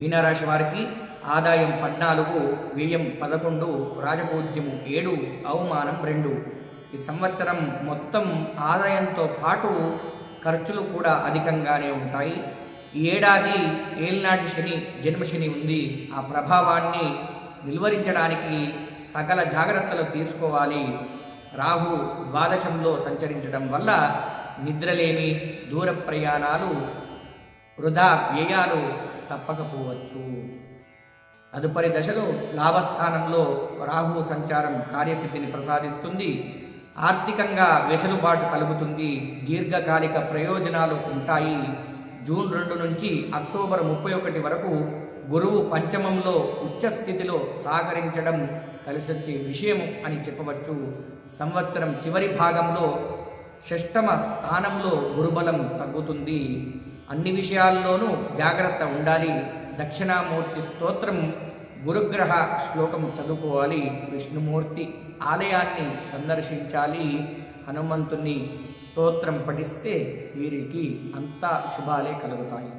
మీనరాశి వారికి ఆదాయం 14, వ్యయం 11, రాజపూజ్యము 7, అవమానం 2. ఈ సంవత్సరం మొత్తం ఆదాయంతో పాటు ఖర్చులు కూడా అధికంగానే ఉంటాయి. ఈ ఏడాది ఏలినాటి శని, జన్మశని ఉంది. ఆ ప్రభావాన్ని నిలువరించడానికి సకల జాగ్రత్తలు తీసుకోవాలి. రాహు ద్వాదశంలో సంచరించడం వల్ల నిద్రలేమి, దూర ప్రయాణాలు, వృధా వ్యయాలు తప్పకపోవచ్చు. తదుపరి దశలో లాభస్థానంలో రాహు సంచారం కార్యసిద్ధిని ప్రసాదిస్తుంది. ఆర్థికంగా వెసులుబాటు కలుగుతుంది. దీర్ఘకాలిక ప్రయోజనాలు ఉంటాయి. జూన్ 2 నుంచి అక్టోబర్ 31 వరకు గురువు పంచమంలో ఉచ్చస్థితిలో సహకరించడం కలిసొచ్చే విషయం అని చెప్పవచ్చు. సంవత్సరం చివరి భాగంలో షష్టమ స్థానంలో గురుబలం తగ్గుతుంది. అన్ని విషయాల్లోనూ జాగ్రత్త ఉండాలి. దక్షిణామూర్తి స్తోత్రం, గురుగ్రహ శ్లోకం చదువుకోవాలి. విష్ణుమూర్తి ఆలయాన్ని సందర్శించాలి. హనుమంతుని స్తోత్రం పఠిస్తే వీరికి అంతా శుభాలే కలుగుతాయి.